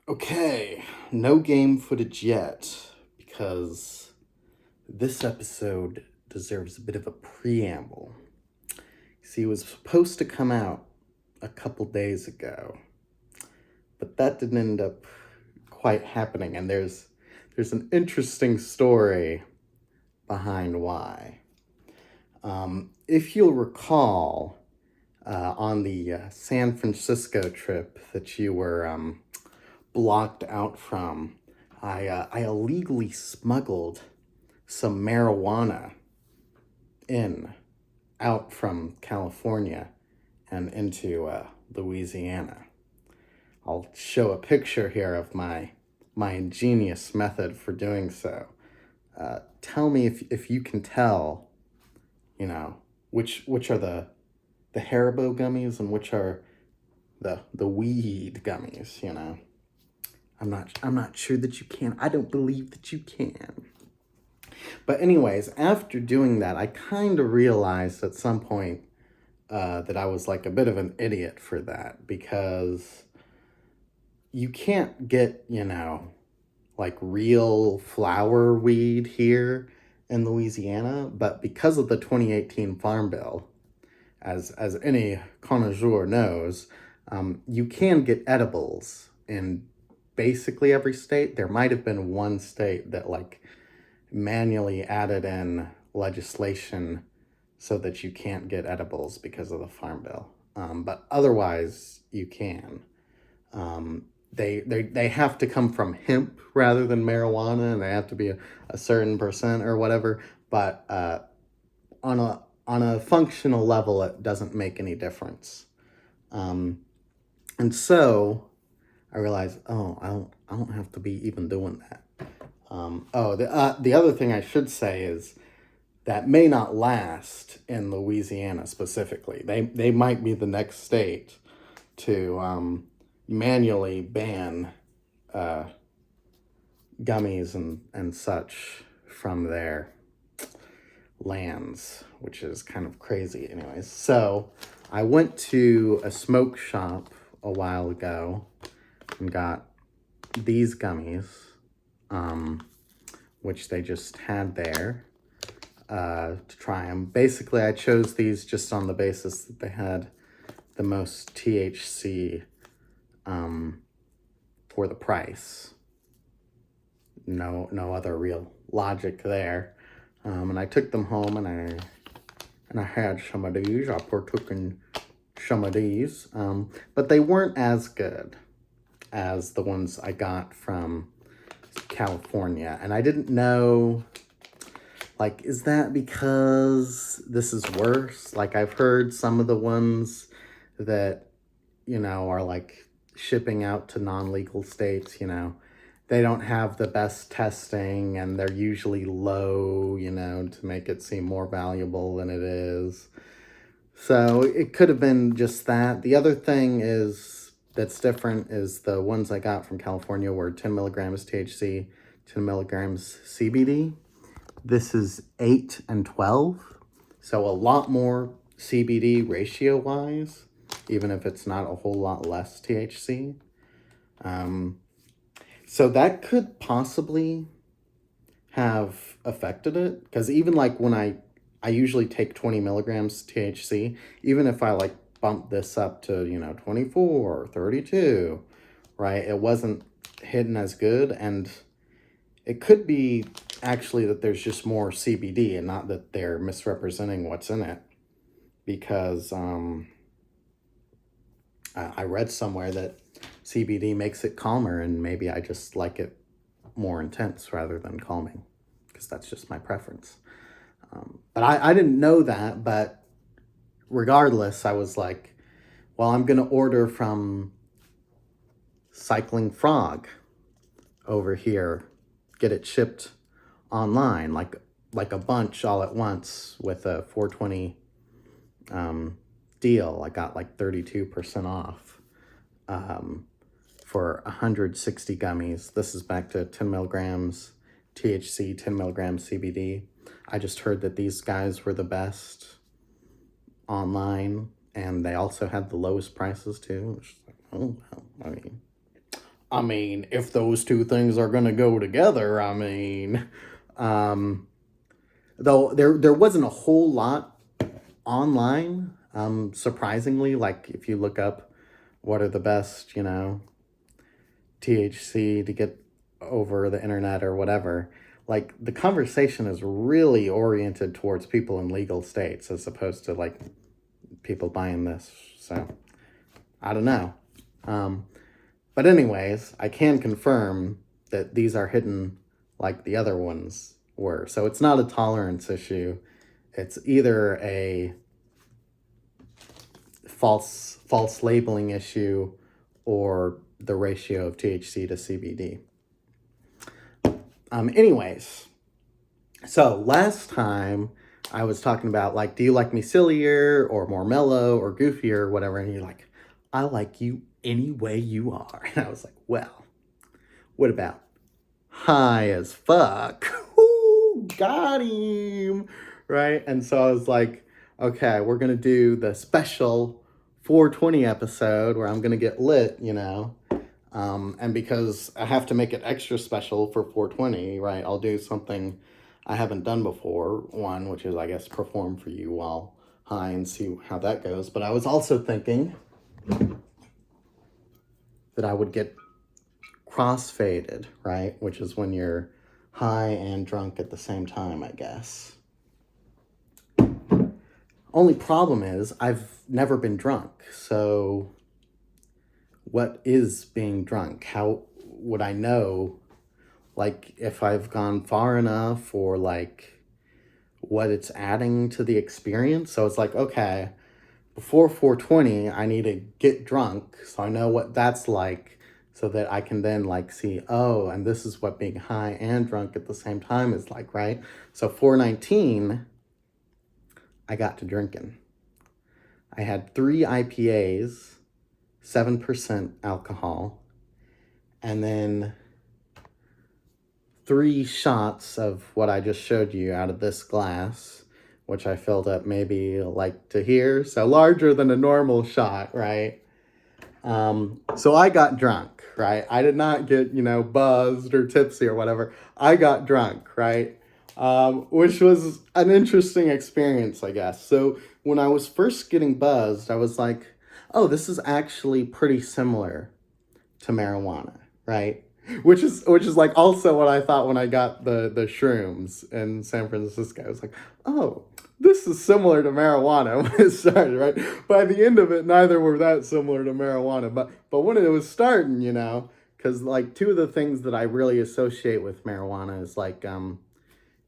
Okay, no game footage yet because this episode deserves a bit of a preamble. See, it was supposed to come out a couple days ago, but that didn't end up quite happening, and there's an interesting story behind why. If you'll recall, on the San Francisco trip that you were blocked out from, I illegally smuggled some marijuana in out from California and into Louisiana. I'll show a picture here of my ingenious method for doing so. Tell me if you can tell, which are the Haribo gummies and which are the weed gummies. I'm not sure that you can. I don't believe that you can. But anyways, after doing that, I kind of realized at some point that I was like a bit of an idiot for that, because you can't get, like real flower weed here in Louisiana, but because of the 2018 Farm Bill, as any connoisseur knows, you can get edibles in basically every state. There might have been one state that like manually added in legislation so that you can't get edibles because of the Farm Bill. But otherwise, you can. They have to come from hemp rather than marijuana, and they have to be a certain percent or whatever. But on a functional level, it doesn't make any difference. And so I realized, oh, I don't have to be even doing that. The other thing I should say is that may not last in Louisiana specifically. They might be the next state to manually ban gummies and such from their lands, which is kind of crazy anyways. So I went to a smoke shop a while ago and got these gummies, which they just had there to try them. Basically, I chose these just on the basis that they had the most THC for the price. No other real logic there. And I took them home and I had some of these. I partook in some of these, but they weren't as good as the ones I got from California. And I didn't know, like, is that because this is worse? Like, I've heard some of the ones that, are like shipping out to non-legal states, they don't have the best testing and they're usually low, to make it seem more valuable than it is. So it could have been just that. The other thing that's different is the ones I got from California were 10 milligrams THC, 10 milligrams CBD. This is 8 and 12. So a lot more CBD ratio-wise, even if it's not a whole lot less THC. So that could possibly have affected it, because even like when I usually take 20 milligrams THC, even if I like bump this up to 24 or 32, right, it wasn't hitting as good. And it could be actually that there's just more CBD and not that they're misrepresenting what's in it, because I read somewhere that CBD makes it calmer, and maybe I just like it more intense rather than calming, because that's just my preference. But I didn't know that, but regardless, I was like, well, I'm going to order from Cycling Frog over here, get it shipped online, like a bunch all at once with a 420 deal. I got like 32% off for 160 gummies. This is back to 10 milligrams THC, 10 milligrams CBD. I just heard that these guys were the best online, and they also had the lowest prices too. Which is like, oh, well, I mean, I mean, if those two things are going to go together, I mean, um, though there wasn't a whole lot online, surprisingly, like if you look up what are the best, THC to get over the internet or whatever, like the conversation is really oriented towards people in legal states as opposed to like people buying this. So I don't know. But anyways, I can confirm that these are hidden like the other ones were. So it's not a tolerance issue. It's either a false labeling issue or the ratio of THC to CBD. Anyways, so last time I was talking about like, do you like me sillier or more mellow or goofier or whatever? And you're like, I like you any way you are. And I was like, well, what about high as fuck? Ooh, got him. Right? And so I was like, okay, we're going to do the special 420 episode where I'm going to get lit, and because I have to make it extra special for 420, right, I'll do something I haven't done before. One, which is, I guess, perform for you while high and see how that goes. But I was also thinking that I would get crossfaded, right, which is when you're high and drunk at the same time, I guess. Only problem is I've never been drunk, so what is being drunk? How would I know, like, if I've gone far enough or, like, what it's adding to the experience? So it's like, okay, before 420, I need to get drunk so I know what that's like so that I can then, like, see, oh, and this is what being high and drunk at the same time is like, right? So 419, I got to drinking. I had 3 IPAs, 7% alcohol, and then 3 shots of what I just showed you out of this glass, which I filled up maybe like to here, so larger than a normal shot, right? So I got drunk, right? I did not get, buzzed or tipsy or whatever. I got drunk, right? Which was an interesting experience, I guess. So when I was first getting buzzed, I was like, oh, this is actually pretty similar to marijuana, right? Which is like also what I thought when I got the shrooms in San Francisco. I was like, oh, this is similar to marijuana when it started, right? By the end of it, neither were that similar to marijuana. But when it was starting, because like 2 of the things that I really associate with marijuana is like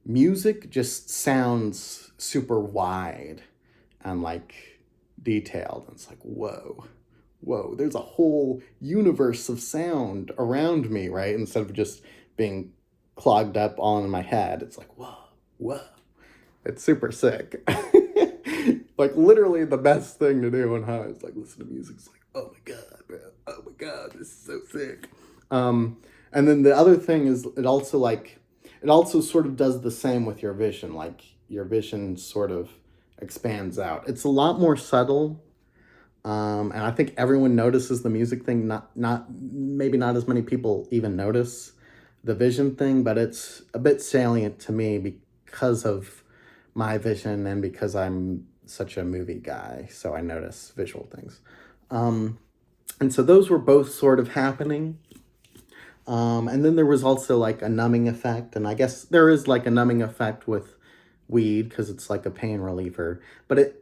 music just sounds super wide and like detailed. And it's like, whoa, there's a whole universe of sound around me, right? Instead of just being clogged up all in my head. It's like, whoa. It's super sick. Like literally the best thing to do when high is like listen to music. It's like, oh my God, bro. Oh my God, this is so sick. And then the other thing is it also sort of does the same with your vision. Like your vision sort of expands out. It's a lot more subtle. And I think everyone notices the music thing. Maybe not as many people even notice the vision thing, but it's a bit salient to me because of my vision and because I'm such a movie guy. So I notice visual things. And so those were both sort of happening. And then there was also like a numbing effect. And I guess there is like a numbing effect with weed because it's like a pain reliever. But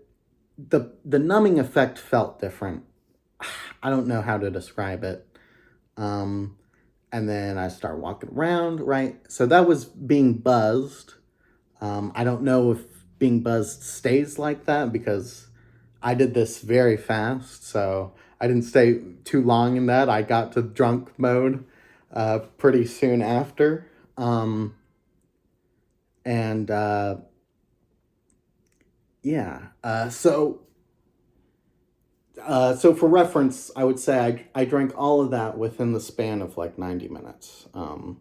the numbing effect felt different. I don't know how to describe it. And then I start walking around, right? So that was being buzzed. I don't know if being buzzed stays like that because I did this very fast. So I didn't stay too long in that. I got to drunk mode pretty soon after. So for reference, I would say I drank all of that within the span of like 90 minutes. And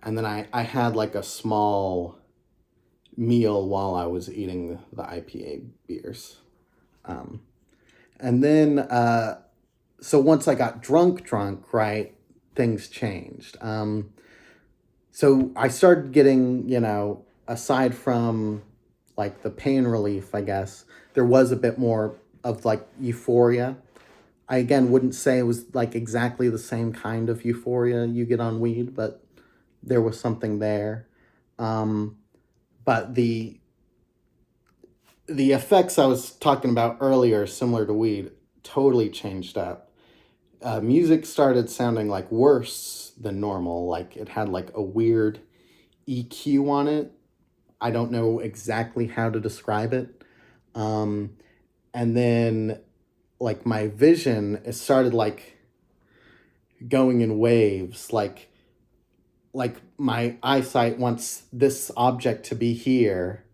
then I had like a small meal while I was eating the IPA beers. And then, so once I got drunk, right, things changed. So I started getting, aside from like the pain relief, I guess, there was a bit more of like euphoria. I again wouldn't say it was like exactly the same kind of euphoria you get on weed, but there was something there. But the effects I was talking about earlier, similar to weed, totally changed up. Music started sounding like worse than normal. Like it had like a weird EQ on it. I don't know exactly how to describe it. And then like my vision, it started like going in waves. Like my eyesight wants this object to be here,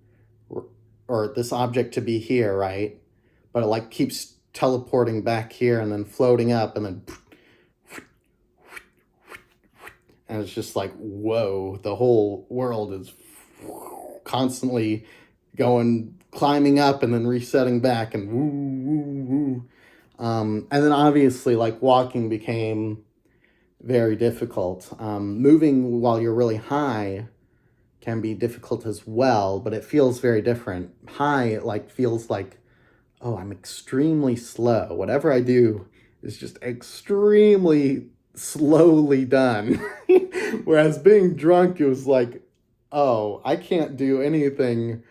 or this object to be here, right? But it like keeps teleporting back here and then floating up and then and it's just like, whoa, the whole world is constantly climbing up and then resetting back and woo, woo, woo. And then obviously like walking became very difficult. Moving while you're really high can be difficult as well, but it feels very different. High, it like feels like, oh, I'm extremely slow. Whatever I do is just extremely slowly done. Whereas being drunk, it was like, oh, I can't do anything,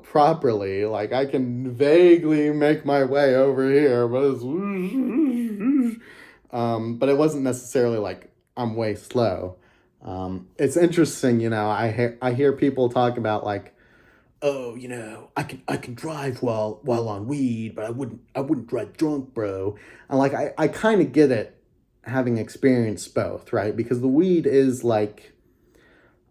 properly. Like I can vaguely make my way over here, but but it wasn't necessarily like I'm way slow. It's interesting, I hear people talk about like, oh, I can drive while on weed, but I wouldn't drive drunk, bro. And like I kind of get it, having experienced both, right? Because the weed is like,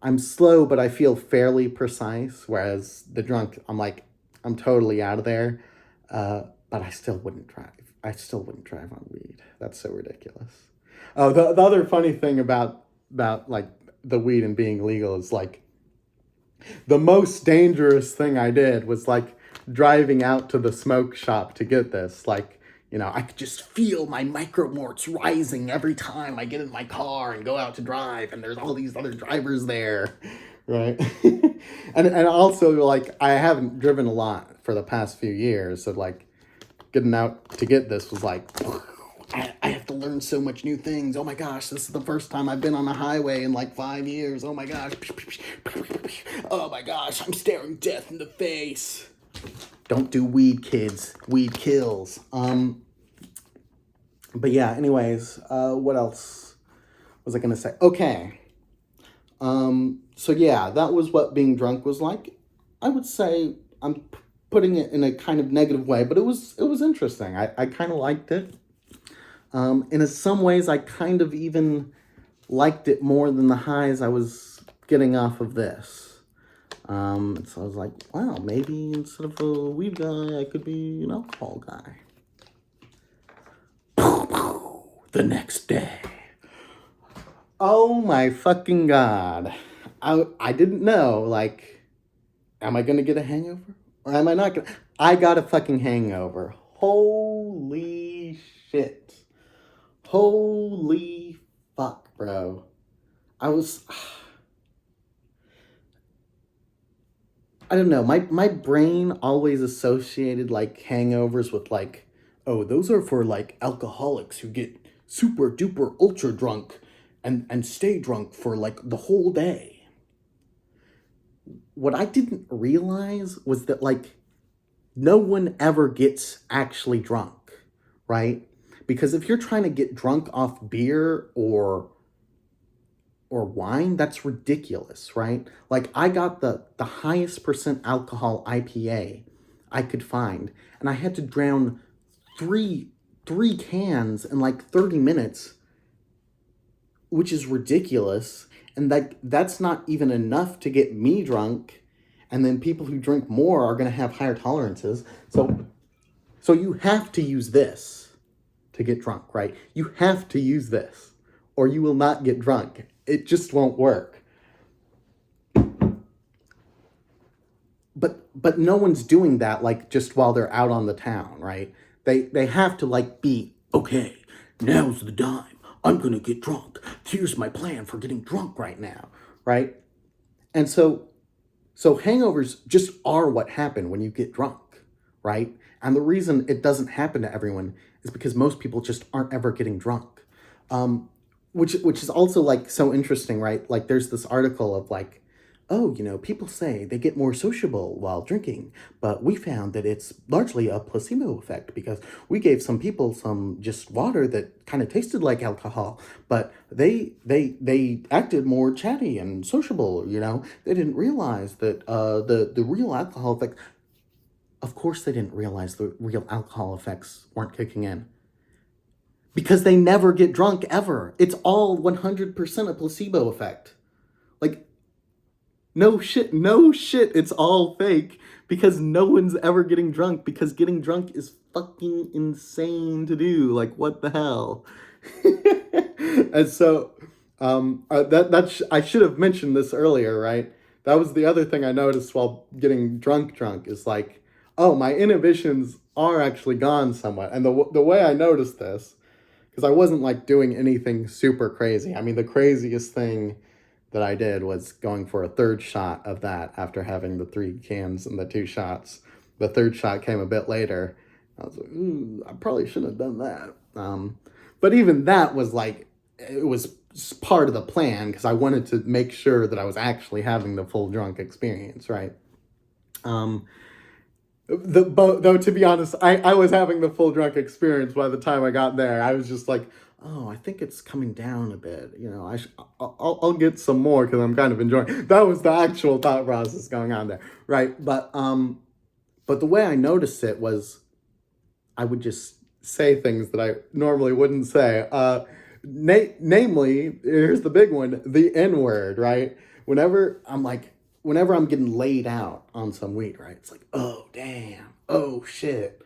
I'm slow, but I feel fairly precise, whereas the drunk, I'm totally out of there. But I still wouldn't drive. I still wouldn't drive on weed. That's so ridiculous. Oh, the other funny thing about like the weed and being legal is like, the most dangerous thing I did was like driving out to the smoke shop to get this. Like, I could just feel my micromorts rising every time I get in my car and go out to drive, and there's all these other drivers there, right? and also like I haven't driven a lot for the past few years, so like getting out to get this was like, I have to learn so much new things. Oh my gosh, this is the first time I've been on a highway in like 5 years. Oh my gosh. Oh my gosh, I'm staring death in the face. Don't do weed, kids. Weed kills. But yeah, anyways, what else was I gonna say? Okay. So yeah, that was what being drunk was like. I would say I'm putting it in a kind of negative way, but it was interesting. I kind of liked it. And in some ways, I kind of even liked it more than the highs I was getting off of this. So I was like, wow, maybe instead of a weed guy, I could be an alcohol guy. The next day. Oh my fucking God. I didn't know, like, am I going to get a hangover? Or am I not going to? I got a fucking hangover. Holy shit. Holy fuck, bro. I don't know. My brain always associated like hangovers with like, oh, those are for like alcoholics who get super duper ultra drunk and stay drunk for like the whole day. What I didn't realize was that like no one ever gets actually drunk, right? Because if you're trying to get drunk off beer or wine, that's ridiculous, right? Like I got the highest percent alcohol IPA I could find, and I had to drown three cans in like 30 minutes, which is ridiculous. And that's not even enough to get me drunk. And then people who drink more are going to have higher tolerances. So you have to use this to get drunk, right? You have to use this or you will not get drunk. It just won't work. But no one's doing that like just while they're out on the town, right? They have to like be, okay, now's the time. I'm going to get drunk. Here's my plan for getting drunk right now, right? And so hangovers just are what happen when you get drunk, right? And the reason it doesn't happen to everyone is because most people just aren't ever getting drunk. Um, which is also like so interesting, right? Like there's this article of like, oh, people say they get more sociable while drinking, but we found that it's largely a placebo effect because we gave some people some just water that kind of tasted like alcohol, but they acted more chatty and sociable. They didn't realize that the real alcohol effect. Of course, they didn't realize the real alcohol effects weren't kicking in because they never get drunk ever. It's all 100% a placebo effect. Like, no shit, no shit, it's all fake because no one's ever getting drunk because getting drunk is fucking insane to do. Like, what the hell? And so, I should have mentioned this earlier, right? That was the other thing I noticed while getting drunk is like, oh, my inhibitions are actually gone somewhat. And the way I noticed this, because I wasn't like doing anything super crazy. I mean, the craziest thing that I did was going for a third shot of that after having the 3 cans and the 2 shots. The third shot came a bit later. I was like, ooh, I probably shouldn't have done that. But even that was like, it was part of the plan because I wanted to make sure that I was actually having the full drunk experience, right? Though to be honest, I was having the full drunk experience by the time I got there. I was just like, oh, I think it's coming down a bit. I'll get some more because I'm kind of enjoying. That was the actual thought process going on there, right? But the way I noticed it was, I would just say things that I normally wouldn't say. Namely, here's the big one: the N word, right? Whenever I'm getting laid out on some weed, right? It's like, oh, damn. Oh, shit.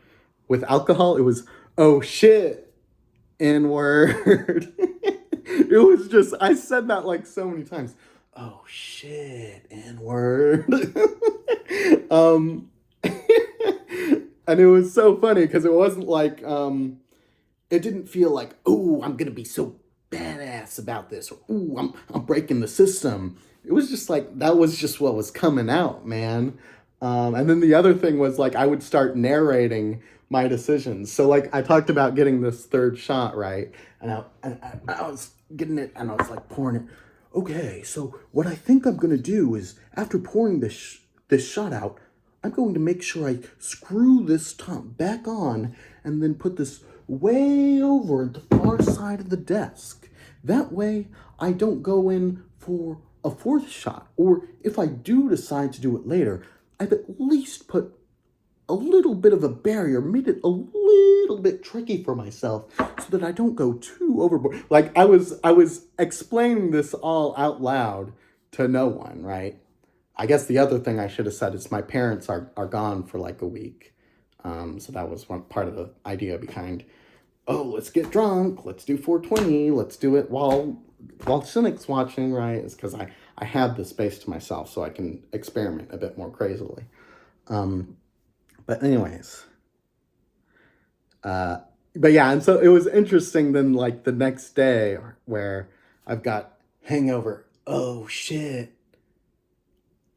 With alcohol, it was, oh, shit. N word. It was just, I said that like so many times. Oh, shit. N word. um, and it was so funny because it wasn't like, it didn't feel like, oh, I'm going to be so badass about this, or ooh, I'm breaking the system. It was just like that was just what was coming out, man. And then the other thing was like I would start narrating my decisions. So like I talked about getting this third shot, right? And I was getting it and I was like pouring it. Okay, so what I think I'm gonna do is after pouring this shot out, I'm going to make sure I screw this top back on and then put this way over at the far side of the desk. That way, I don't go in for a fourth shot. Or if I do decide to do it later, I've at least put a little bit of a barrier, made it a little bit tricky for myself so that I don't go too overboard. Like I was explaining this all out loud to no one, right? I guess the other thing I should have said is my parents are gone for like a week. So that was one part of the idea behind, oh, let's get drunk, let's do 420, let's do it while Cynic's watching, right? It's because I have the space to myself so I can experiment a bit more crazily. But anyways, but yeah, and so it was interesting then like the next day where I've got hangover, oh shit.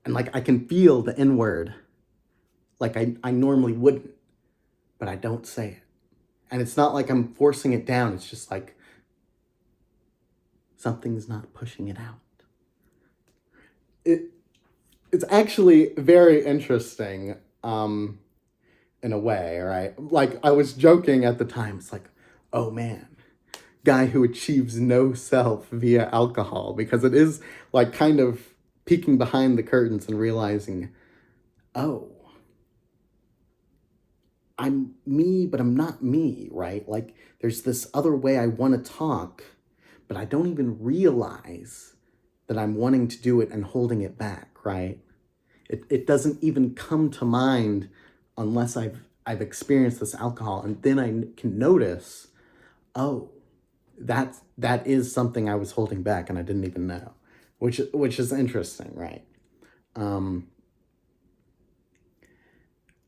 And like I can feel the N word like I normally wouldn't, but I don't say it. And it's not like I'm forcing it down. It's just like something's not pushing it out. It's actually very interesting in a way, right? Like I was joking at the time. It's like, oh man, guy who achieves no self via alcohol, because it is like kind of peeking behind the curtains and realizing, oh, I'm me, but I'm not me, right? Like there's this other way I want to talk, but I don't even realize that I'm wanting to do it and holding it back, right? It doesn't even come to mind unless I've experienced this alcohol, and then I can notice, oh, that is something I was holding back and I didn't even know, which is interesting, right?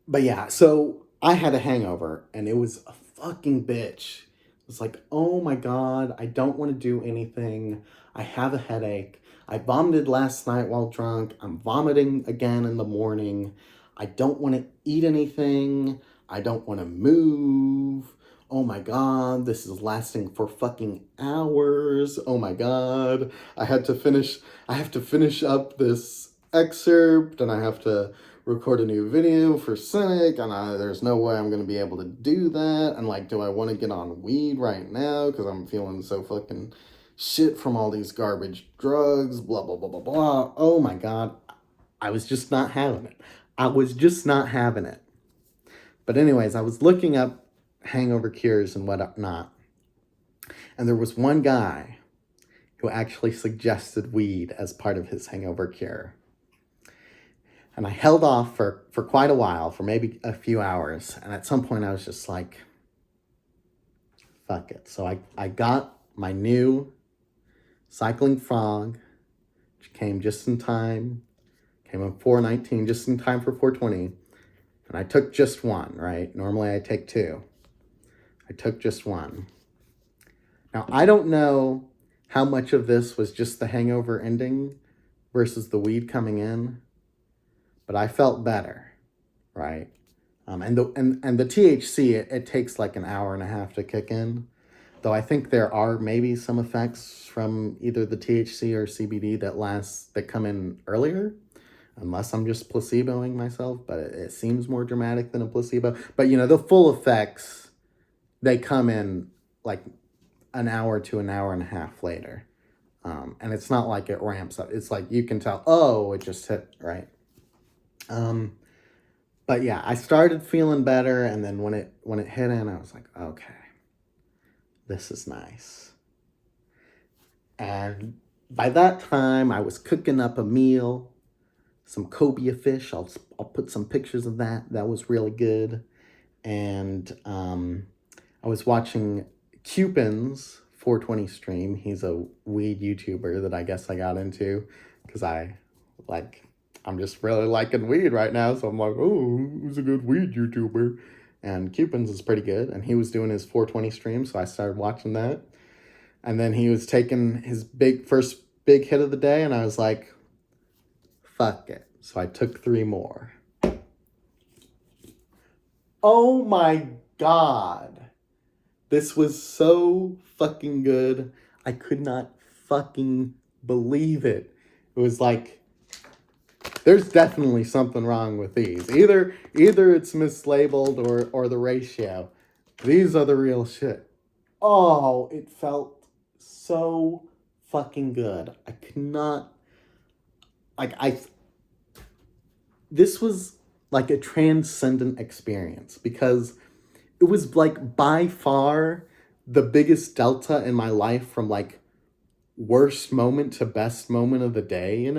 But yeah, so I had a hangover and it was a fucking bitch. It's like, oh my God, I don't want to do anything. I have a headache. I vomited last night while drunk. I'm vomiting again in the morning. I don't want to eat anything. I don't want to move. Oh my God, this is lasting for fucking hours. Oh my God. I have to finish up this excerpt and I have to record a new video for Cynic, and there's no way I'm going to be able to do that. And like, do I want to get on weed right now because I'm feeling so fucking shit from all these garbage drugs, blah, blah, blah, blah, blah. Oh my God. I was just not having it. I was just not having it. But anyways, I was looking up hangover cures and whatnot. And there was one guy who actually suggested weed as part of his hangover cure. And I held off for quite a while, for maybe a few hours. And at some point I was just like, fuck it. So I got my new Cycling Frog, which came just in time. Came on 4/19, just in time for 4/20. And I took just one, right? Normally I take two. I took just one. Now, I don't know how much of this was just the hangover ending versus the weed coming in, but I felt better, right? And the THC, it takes like an hour and a half to kick in, though I think there are maybe some effects from either the THC or CBD that come in earlier, unless I'm just placeboing myself, but it seems more dramatic than a placebo. But the full effects, they come in like an hour to an hour and a half later. And it's not like it ramps up. It's like you can tell, oh, it just hit, right? But yeah, I started feeling better, and then when it hit in, I was like, okay, this is nice. And by that time, I was cooking up a meal, some cobia fish. I'll put some pictures of that. That was really good. And I was watching Cupin's 420 stream. He's a weed YouTuber that I guess I got into because I'm just really liking weed right now. So I'm like, oh, who's a good weed YouTuber? And Cupin's is pretty good. And he was doing his 420 stream, so I started watching that. And then he was taking his first big hit of the day, and I was like, fuck it. So I took 3 more. Oh my God. This was so fucking good. I could not fucking believe it. It was like, there's definitely something wrong with these. Either it's mislabeled or the ratio. These are the real shit. Oh, it felt so fucking good. I could not, this was like a transcendent experience because it was like by far the biggest delta in my life from like worst moment to best moment of the day,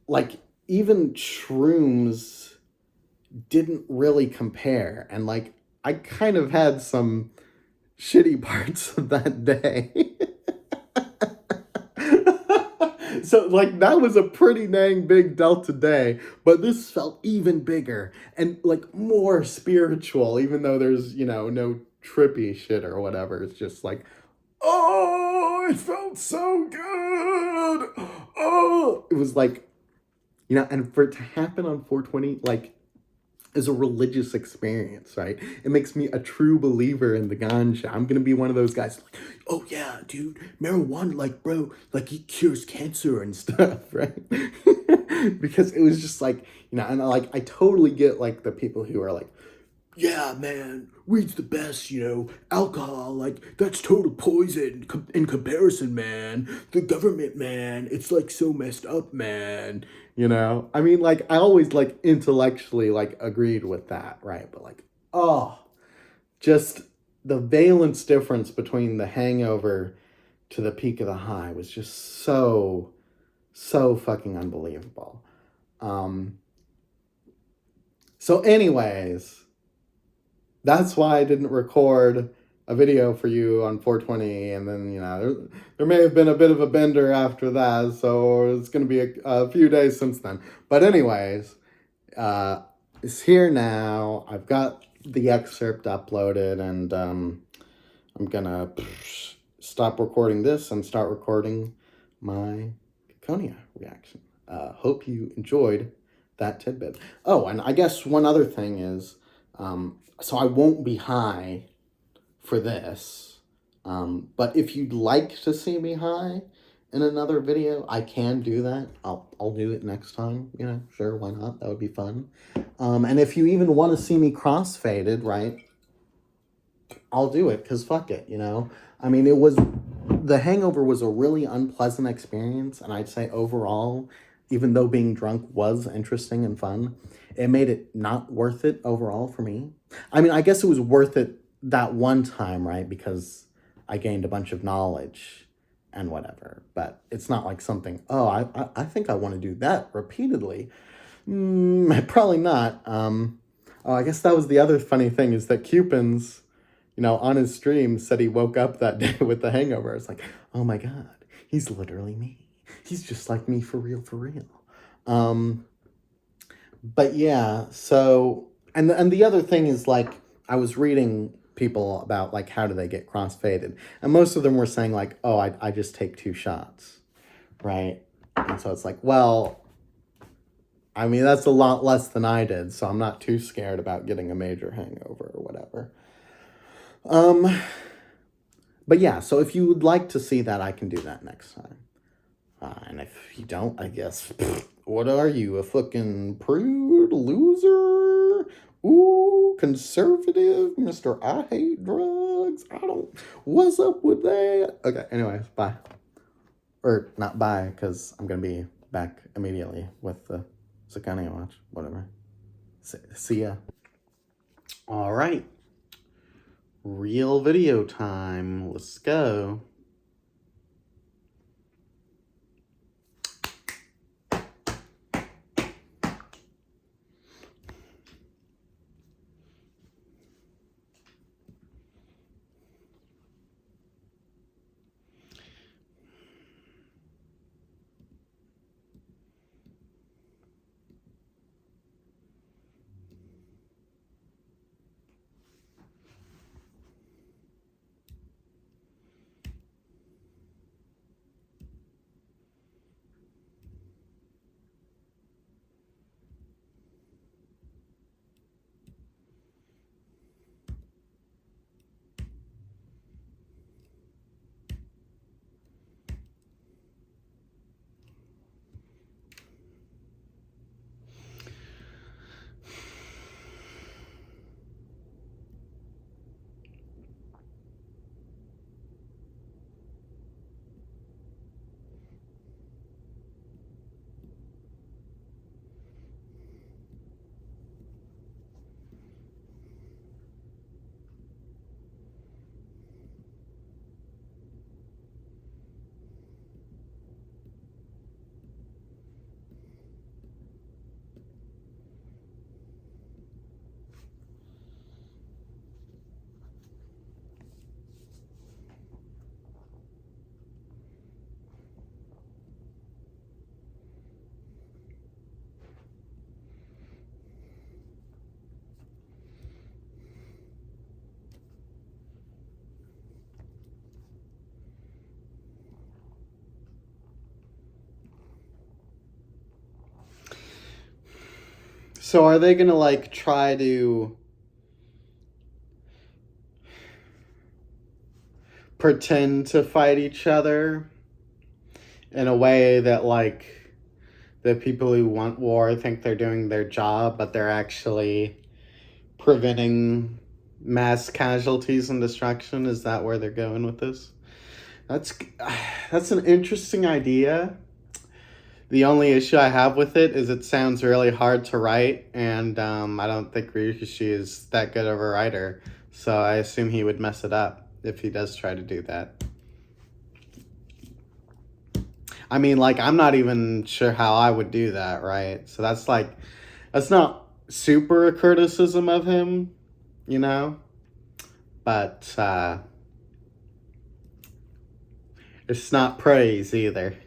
Like even shrooms didn't really compare. And like I kind of had some shitty parts of that day. So, like, that was a pretty dang big delta day, but this felt even bigger and, like, more spiritual, even though there's, no trippy shit or whatever. It's just like, oh, it felt so good. Oh, it was like, and for it to happen on 420, like, is a religious experience, right? It makes me a true believer in the ganja. I'm gonna be one of those guys like, oh yeah, dude, marijuana, like, bro, like it cures cancer and stuff, right? Because it was just like, and I totally get like the people who are like, yeah, man, weed's the best, alcohol, like, that's total poison in comparison, man. The government, man, it's, like, so messed up, man, I mean, like, I always, like, intellectually, like, agreed with that, right? But, like, oh, just the valence difference between the hangover to the peak of the high was just so, so fucking unbelievable. So anyways, that's why I didn't record a video for you on 420, and then, there may have been a bit of a bender after that, so it's going to be a few days since then. But anyways, it's here now. I've got the excerpt uploaded, and I'm gonna stop recording this and start recording my Ciconia reaction. Hope you enjoyed that tidbit. Oh, and I guess one other thing is, so I won't be high for this, but if you'd like to see me high in another video, I can do that. I'll do it next time, you know, sure, why not? That would be fun. And if you even want to see me crossfaded, right, I'll do it, because fuck it, you know? I mean, The Hangover was a really unpleasant experience, and I'd say overall, even though being drunk was interesting and fun, it made it not worth it overall for me. I mean, I guess it was worth it that one time, right? Because I gained a bunch of knowledge and whatever. But it's not like something, oh, I think I want to do that repeatedly. Probably not. Oh, I guess that was the other funny thing, is that Cupins, you know, on his stream said he woke up that day with the hangover. It's like, oh my God, he's literally me. He's just like me for real, for real. But yeah, so, and the other thing is, like, I was reading people about, like, how do they get crossfaded, and most of them were saying, like, oh, I just take 2 shots, right? And so it's like, well, I mean, that's a lot less than I did, so I'm not too scared about getting a major hangover or whatever. But yeah, so if you would like to see that, I can do that next time. And if you don't, I guess, what are you, a fucking prude, loser? Ooh, conservative, Mr. I hate drugs. What's up with that? Okay, anyways, bye. Or not bye, because I'm going to be back immediately with the Ciconia watch, whatever. See ya. All right. Real video time. Let's go. So are they gonna, like, try to pretend to fight each other in a way that, like, the people who want war think they're doing their job, but they're actually preventing mass casualties and destruction? Is that where they're going with this? That's an interesting idea. The only issue I have with it sounds really hard to write, and I don't think Ryukishi is that good of a writer, so I assume he would mess it up if he does try to do that. I mean, like, I'm not even sure how I would do that, right? So that's not super a criticism of him, you know? But it's not praise either.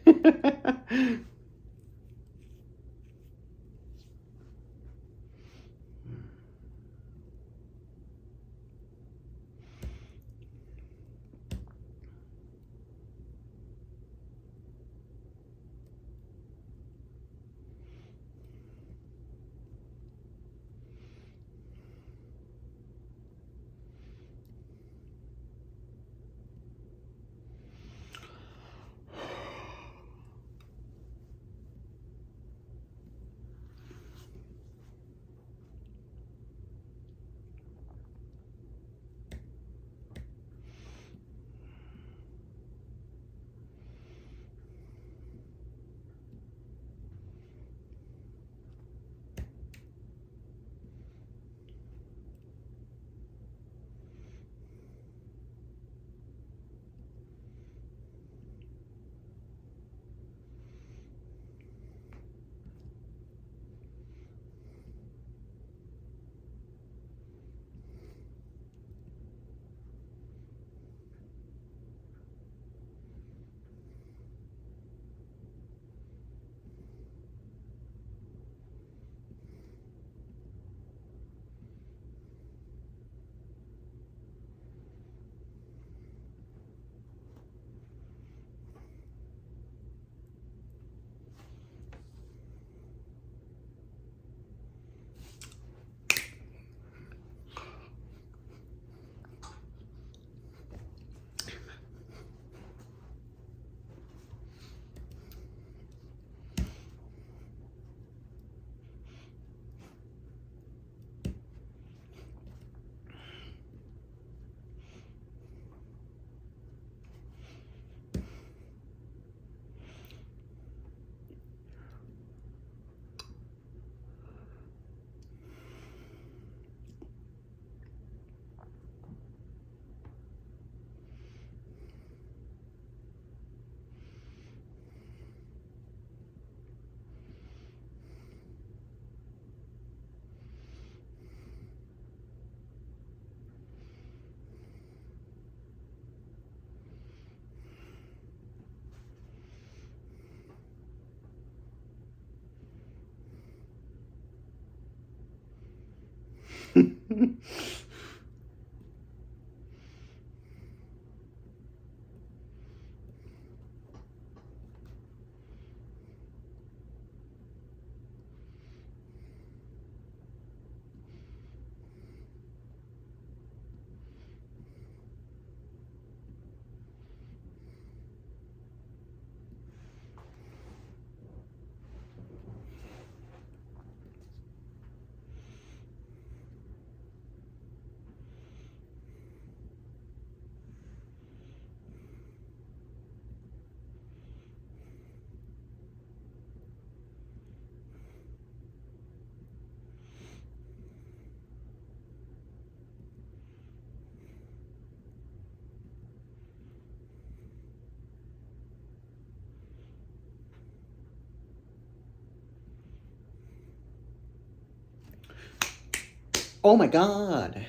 Oh my god.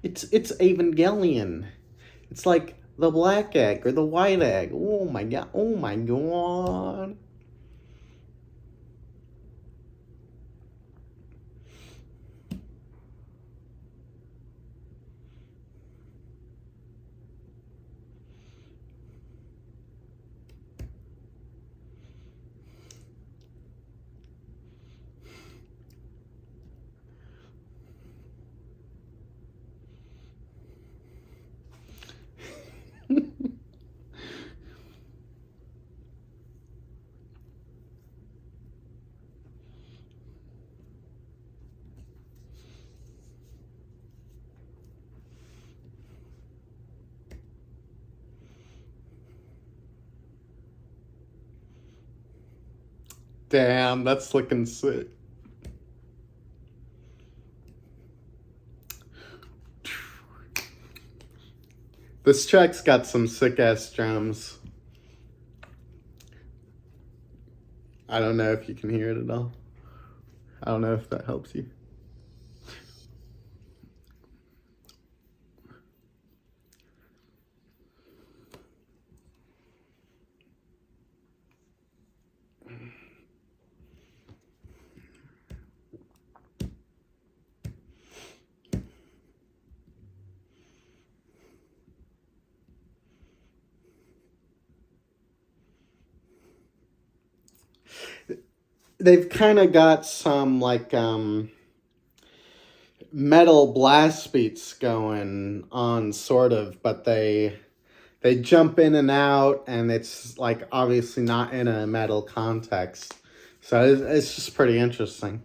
It's Evangelion. It's like the black egg or the white egg. Oh my god. Oh my god. Damn, that's looking sick. This track's got some sick ass drums. I don't know if you can hear it at all. I don't know if that helps you. They've kind of got some like metal blast beats going on, sort of, but they jump in and out, and it's like obviously not in a metal context, so it's just pretty interesting.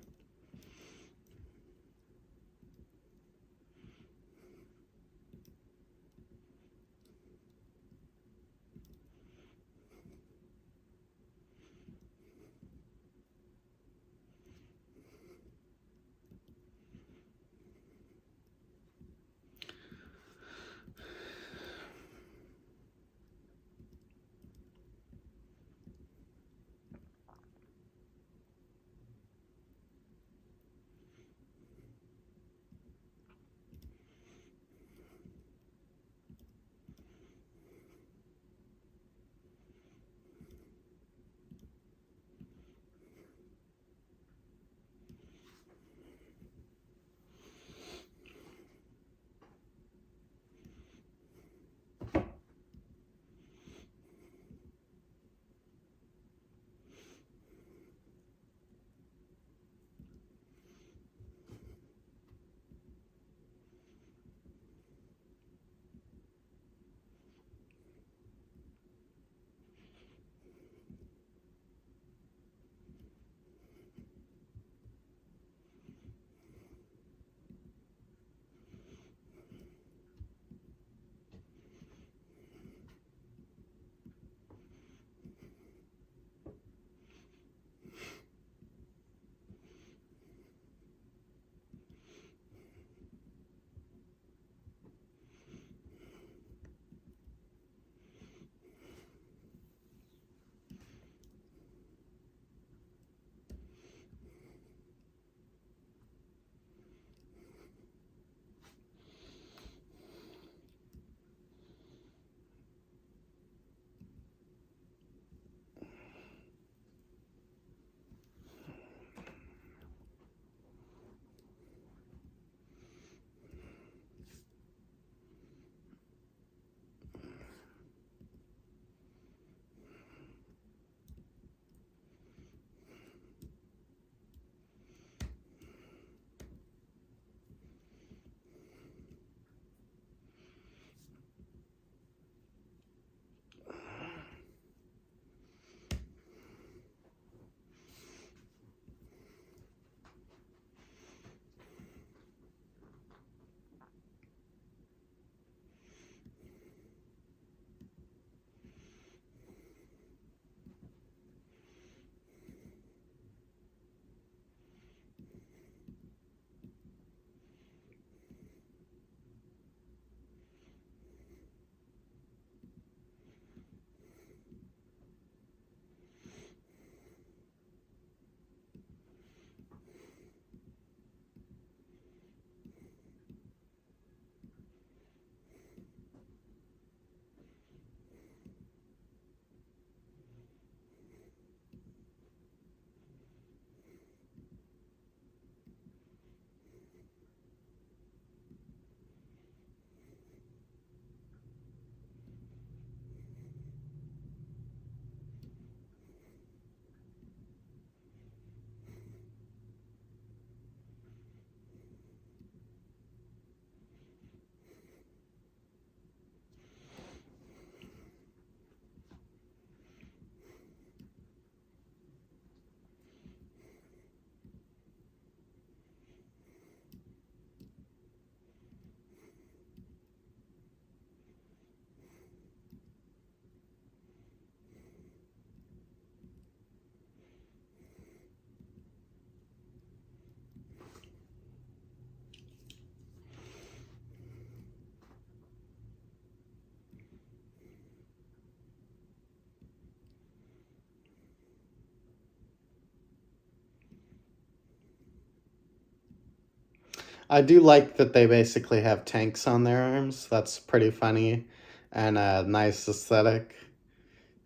I do like that they basically have tanks on their arms. That's pretty funny and a nice aesthetic.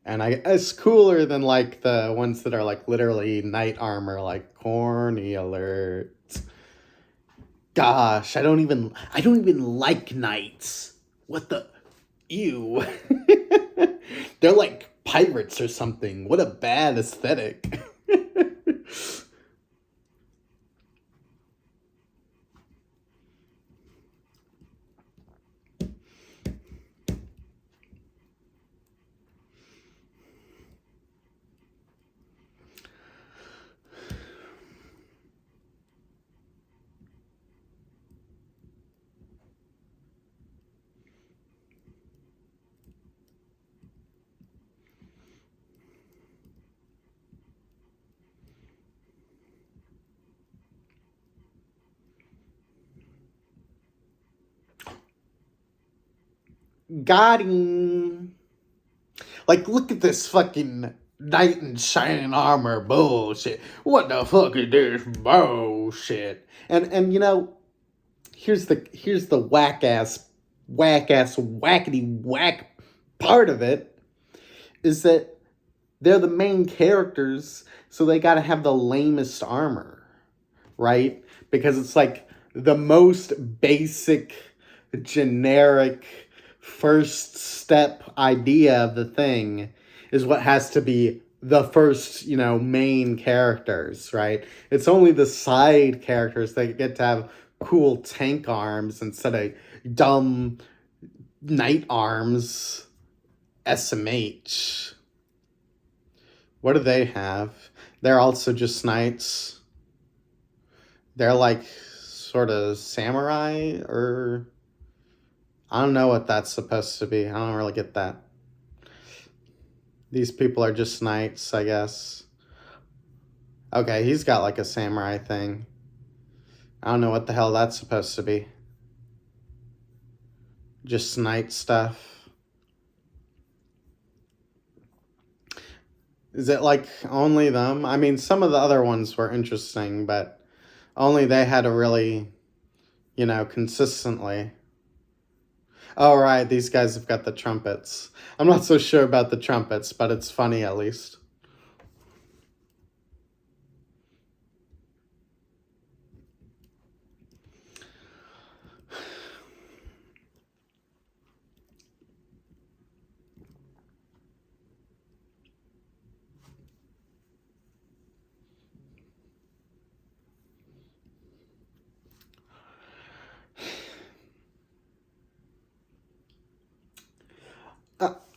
And it's cooler than like the ones that are like literally knight armor, like corny alert. Gosh, I don't even like knights. What the ew. They're like pirates or something. What a bad aesthetic. Got him. Like, look at this fucking knight in shining armor bullshit. What the fuck is this bullshit? And you know, here's the whackety whack part of it is that they're the main characters, so they gotta have the lamest armor, right? Because it's like the most basic, generic, first step idea of the thing is what has to be the first, main characters, right? It's only the side characters that get to have cool tank arms instead of dumb knight arms. SMH. What do they have? They're also just knights. They're like sort of samurai, or I don't know what that's supposed to be. I don't really get that. These people are just knights, I guess. Okay, he's got like a samurai thing. I don't know what the hell that's supposed to be. Just knight stuff. Is it like only them? I mean, some of the other ones were interesting, but only they had a really, consistently. Oh, right, these guys have got the trumpets. I'm not so sure about the trumpets, but it's funny at least.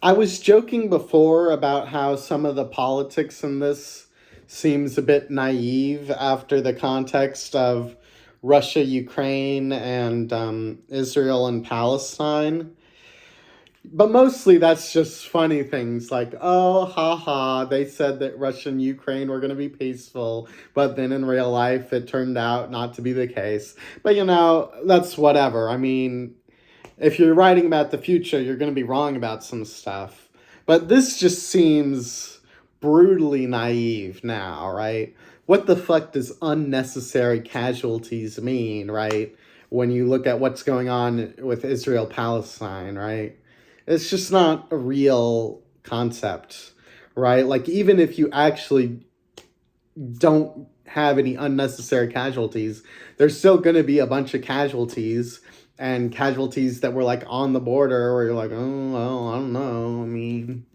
I was joking before about how some of the politics in this seems a bit naive after the context of Russia, Ukraine, and Israel and Palestine. But mostly that's just funny things like, oh, haha, they said that Russia and Ukraine were going to be peaceful, but then in real life it turned out not to be the case. But that's whatever. I mean, if you're writing about the future, you're going to be wrong about some stuff. But this just seems brutally naive now, right? What the fuck does unnecessary casualties mean, right? When you look at what's going on with Israel Palestine, right? It's just not a real concept, right? Like, even if you actually don't have any unnecessary casualties, there's still going to be a bunch of casualties, and casualties that were like on the border where you're like, oh, well, I don't know. I mean,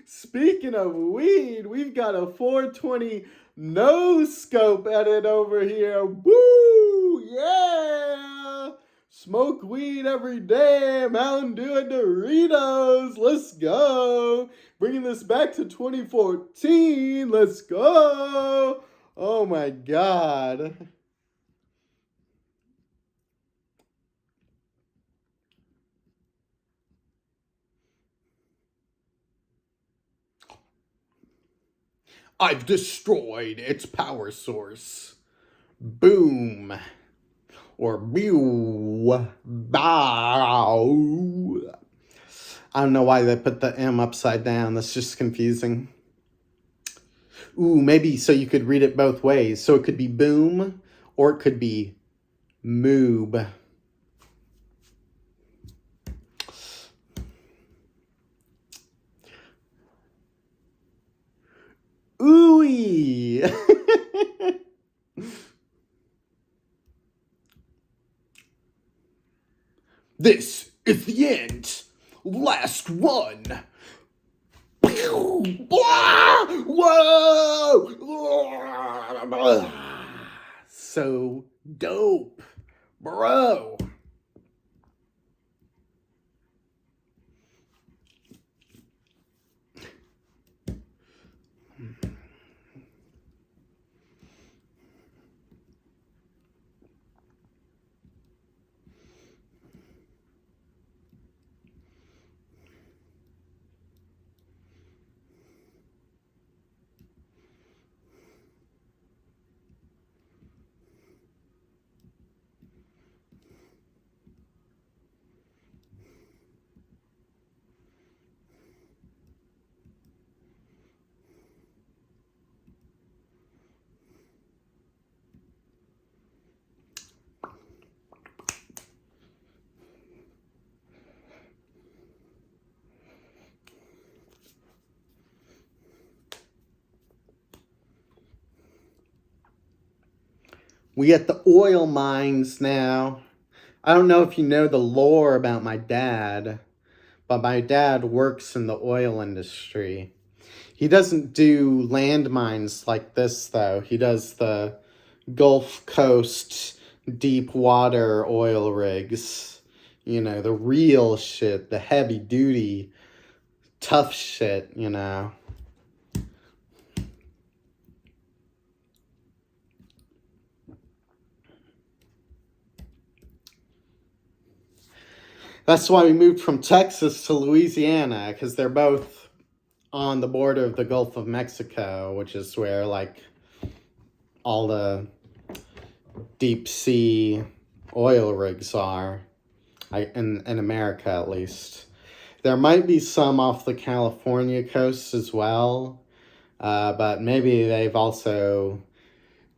speaking of weed, we've got a 420 no scope edit over here. Woo! Yeah! Smoke weed every day. Mountain Dew and Doritos. Let's go. Bringing this back to 2014. Let's go. Oh my God. I've destroyed its power source. Boom. Or bew. Bow. I don't know why they put the M upside down. That's just confusing. Ooh, maybe so you could read it both ways. So it could be boom or it could be moob. Ooh-wee. This is the end. Last one. Whoa! So dope, bro. We at the oil mines now. I don't know if you know the lore about my dad, but my dad works in the oil industry. He doesn't do landmines like this, though. He does the Gulf Coast deep water oil rigs. You know, the real shit, the heavy duty, tough shit, you know. That's why we moved from Texas to Louisiana, because they're both on the border of the Gulf of Mexico, which is where, like, all the deep sea oil rigs are, in America at least. There might be some off the California coast as well, but maybe they've also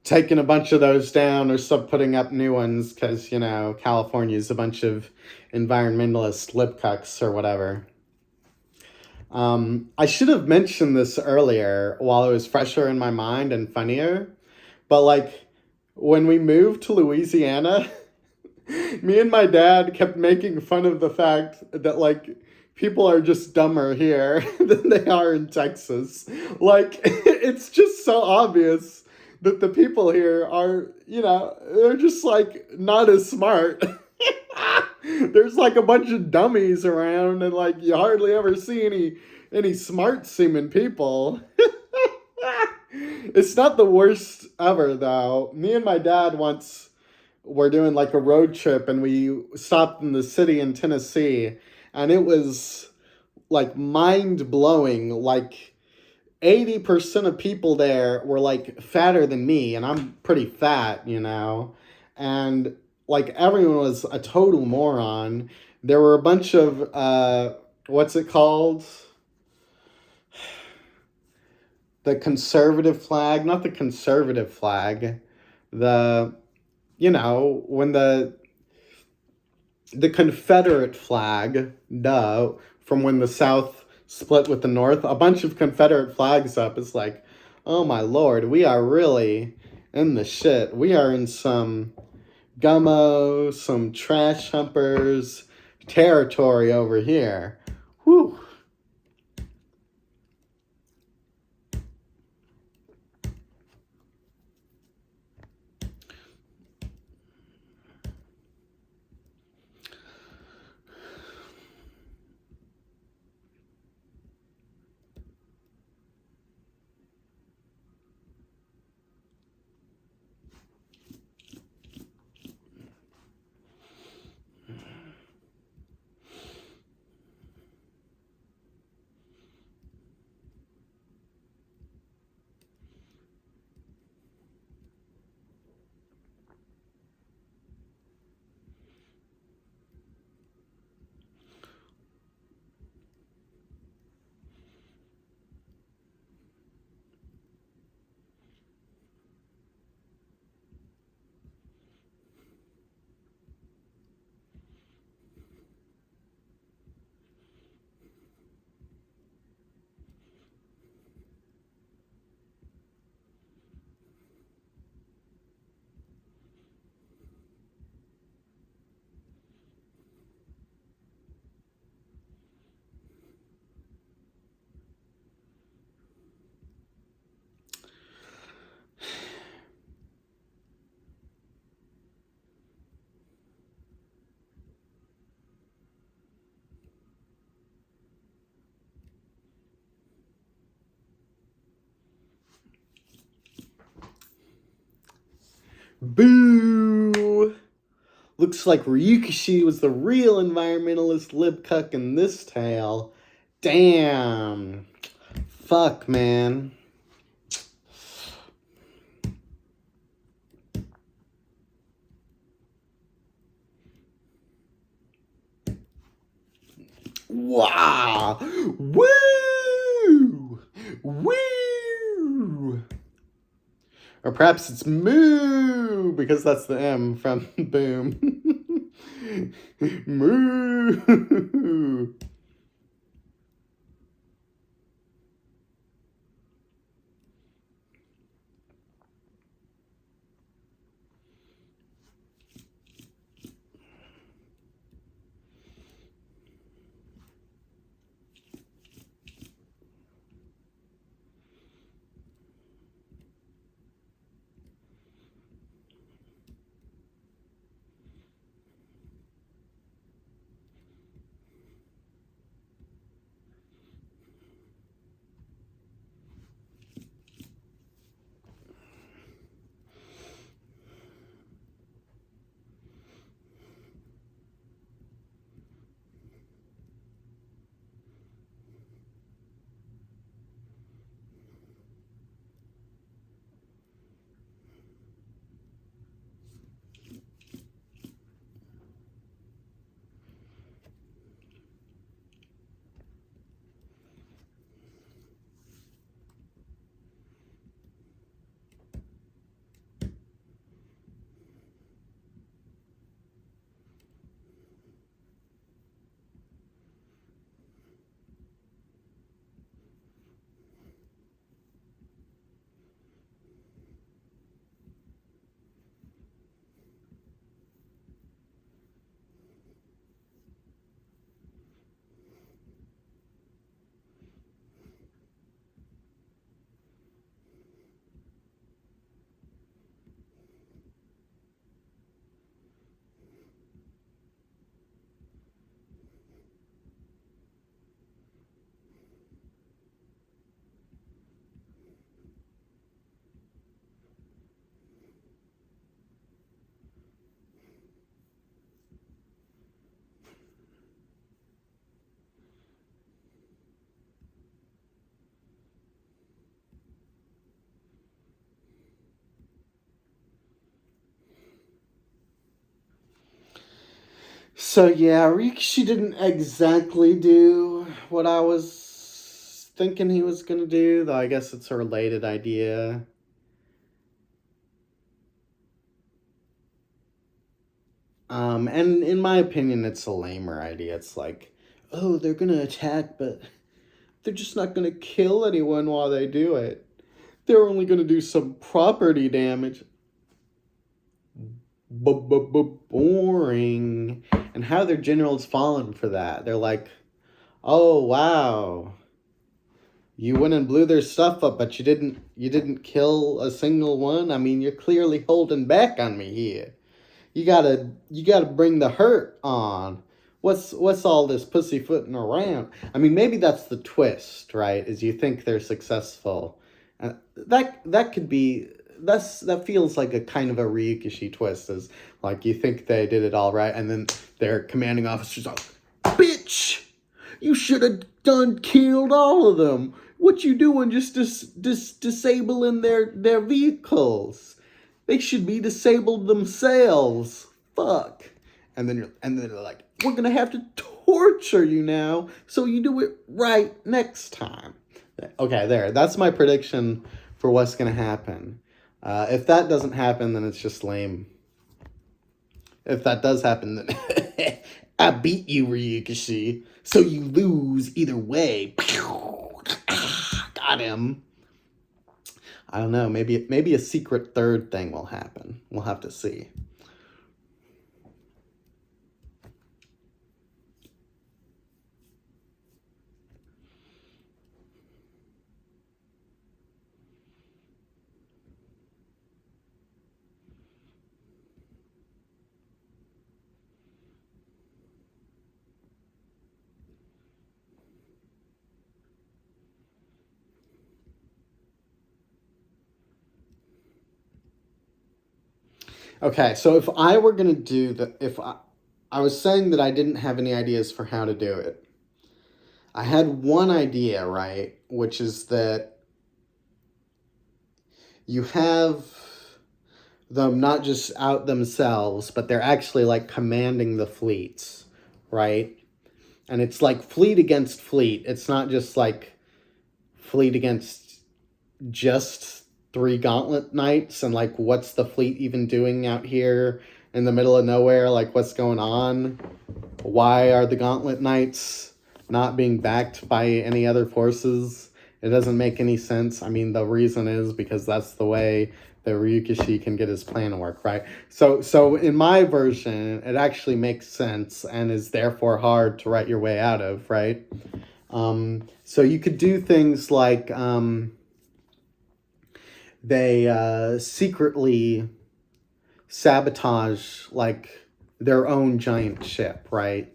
taken a bunch of those down or putting up new ones because, you know, California's a bunch of environmentalist lip cucks or whatever. I should have mentioned this earlier while it was fresher in my mind and funnier, but like when we moved to Louisiana, me and my dad kept making fun of the fact that like people are just dumber here than they are in Texas. Like it's just so obvious that the people here are, you know, they're just like not as smart. There's like a bunch of dummies around and like you hardly ever see any smart seeming people. It's not the worst ever though. Me and my dad once were doing like a road trip and we stopped in the city in Tennessee and it was like mind blowing. Like 80% of people there were like fatter than me and I'm pretty fat, you know, and like everyone was a total moron. There were a bunch of what's it called, the conservative flag, not the conservative flag, the, you know, when the Confederate flag, duh, from when the South split with the North, a bunch of Confederate flags up. It's like, oh my Lord, we are really in the shit. We are in some gummo, some trash humpers territory over here. Whew. Boo! Looks like Ryukishi was the real environmentalist libcuck in this tale. Damn. Fuck, man. Wow! Woo! Woo! Or perhaps it's moo, because that's the M from Boom. Moo! So yeah, Rikishi didn't exactly do what I was thinking he was gonna do, though I guess it's a related idea. And in my opinion, it's a lamer idea. It's like, oh, they're gonna attack, but they're just not gonna kill anyone while they do it. They're only gonna do some property damage. Boring. And how their generals fallen for that? They're like, oh wow, you went and blew their stuff up, but you didn't kill a single one. I mean, you're clearly holding back on me here. You gotta bring the hurt on. What's all this pussyfooting around? I mean, maybe that's the twist, right? Is you think they're successful, that could be that feels like a kind of a Ryukishi twist. Is like you think they did it all right, and then their commanding officer's like, "Bitch, you should have done killed all of them. What you doing? Just disabling their vehicles." They should be disabled themselves. Fuck. And then they're like, we're gonna have to torture you now, so you do it right next time. Okay, there. That's my prediction for what's gonna happen. If that doesn't happen, then it's just lame. If that does happen, then I beat you, Ryukishi. So you lose either way. Got him. I don't know. Maybe a secret third thing will happen. We'll have to see. Okay, so if I were going to do I was saying that I didn't have any ideas for how to do it. I had one idea, right? Which is that you have them not just out themselves, but they're actually like commanding the fleets, right? And it's like fleet against fleet. It's not just like fleet against just three gauntlet knights and like what's the fleet even doing out here in the middle of nowhere? Like what's going on? Why are the gauntlet knights not being backed by any other forces? It doesn't make any sense. I mean, the reason is because that's the way that Ryukishi can get his plan to work, right? So in my version, it actually makes sense and is therefore hard to write your way out of, right? So you could do things like they secretly sabotage like their own giant ship, right?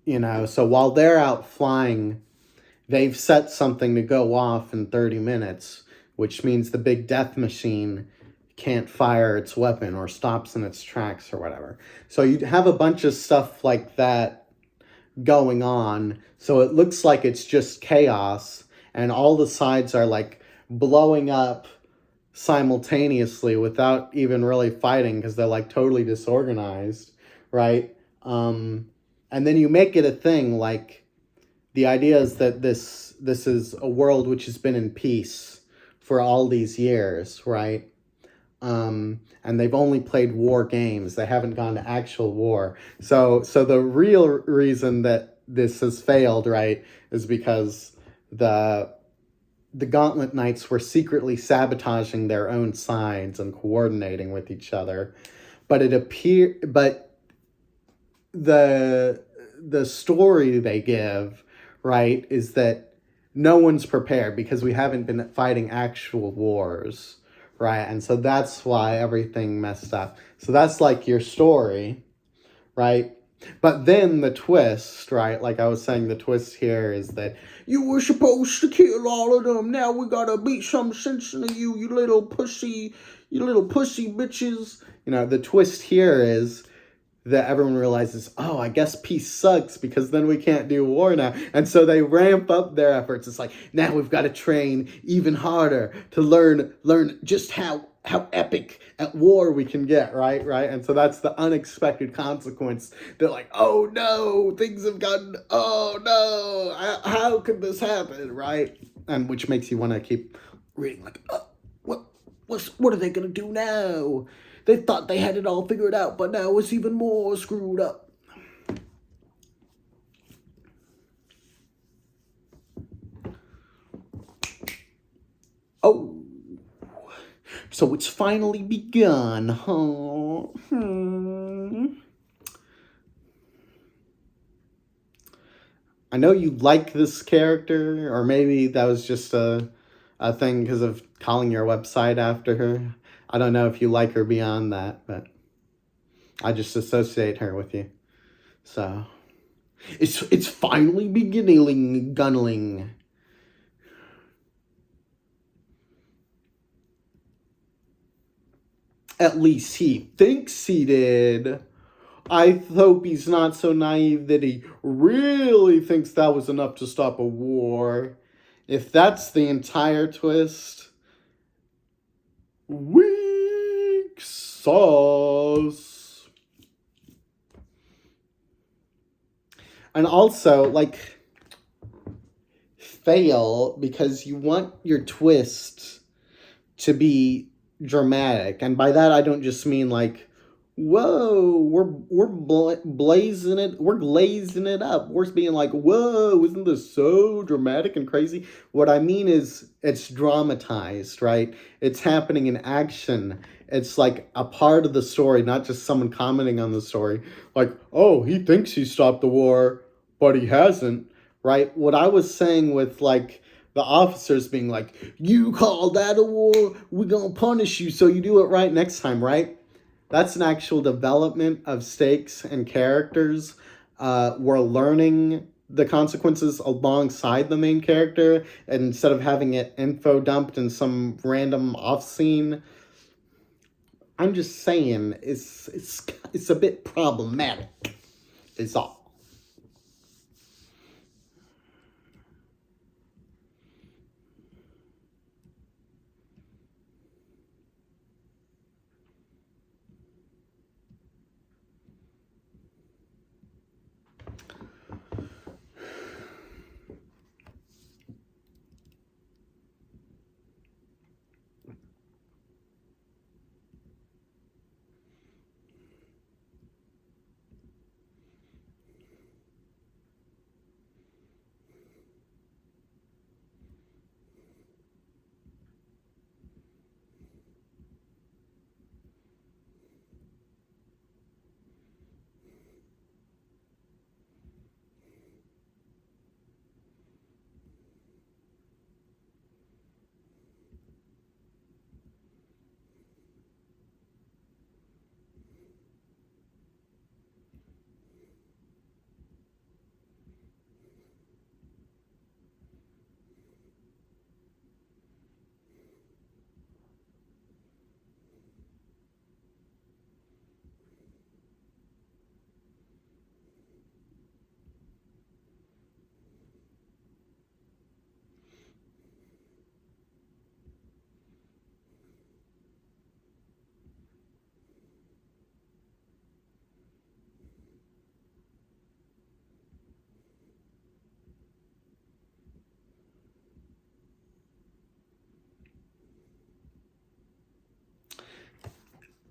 You know, so while they're out flying, they've set something to go off in 30 minutes, which means the big death machine can't fire its weapon or stops in its tracks or whatever. So you have a bunch of stuff like that going on, so it looks like it's just chaos, and all the sides are like blowing up simultaneously without even really fighting because they're like totally disorganized, right? And then you make it a thing like the idea is that this is a world which has been in peace for all these years, right? And they've only played war games. They haven't gone to actual war. So the real reason that this has failed, right, is because the Gauntlet Knights were secretly sabotaging their own sides and coordinating with each other. But the story they give, right, is that no one's prepared because we haven't been fighting actual wars, right? And so that's why everything messed up. So that's like your story, right? But then the twist, right? Like I was saying, the twist here is that you were supposed to kill all of them. Now we gotta beat some sense into you, you little pussy bitches. You know, the twist here is that everyone realizes, oh, I guess peace sucks because then we can't do war now. And so they ramp up their efforts. It's like, now we've got to train even harder to learn just how epic at war we can get, right? And so that's the unexpected consequence. They're like, oh no, things have gotten, oh no, how could this happen, right? And which makes you want to keep reading, like, what are they going to do now? They thought they had it all figured out, but now it's even more screwed up. Oh, so it's finally begun, huh? I know you like this character, or maybe that was just a thing because of calling your website after her. I don't know if you like her beyond that, but I just associate her with you. So it's finally beginning, gunneling. At least he thinks he did. I hope he's not so naive that he really thinks that was enough to stop a war. If that's the entire twist, weak sauce. And also, like, fail because you want your twist to be dramatic. And by that, I don't just mean like, whoa, we're blazing it, we're glazing it up. We're being like, whoa, isn't this so dramatic and crazy? What I mean is it's dramatized, right? It's happening in action. It's like a part of the story, not just someone commenting on the story. Like, oh, he thinks he stopped the war, but he hasn't, right? What I was saying with like the officers being like, you call that a war, we're gonna punish you, so you do it right next time, right? That's an actual development of stakes and characters. We're learning the consequences alongside the main character, and instead of having it info dumped in some random off scene. I'm just saying it's a bit problematic, is all.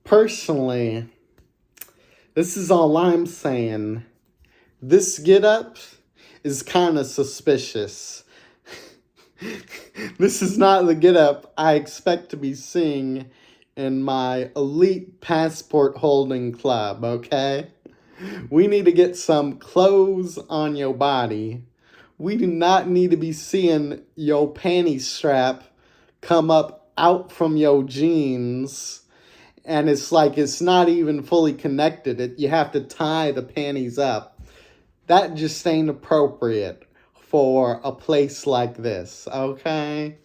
Personally, this is all I'm saying. This get up is kind of suspicious. This is not the get up I expect to be seeing in my elite passport holding club, okay? We need to get some clothes on your body. We do not need to be seeing your panty strap come up out from your jeans. And it's like it's not even fully connected. You have to tie the panties up. That just ain't appropriate for a place like this, okay?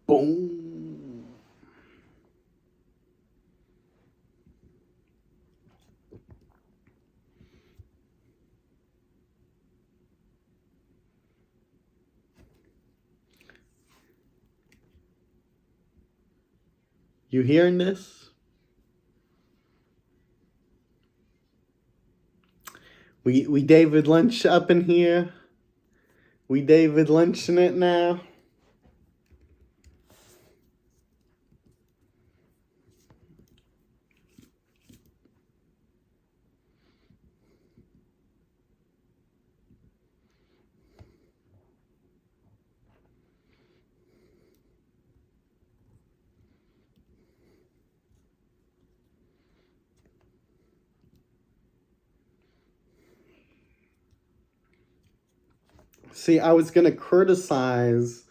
Boom. You hearing this? We David Lynch up in here. We David Lynching it now. See, I was going to criticize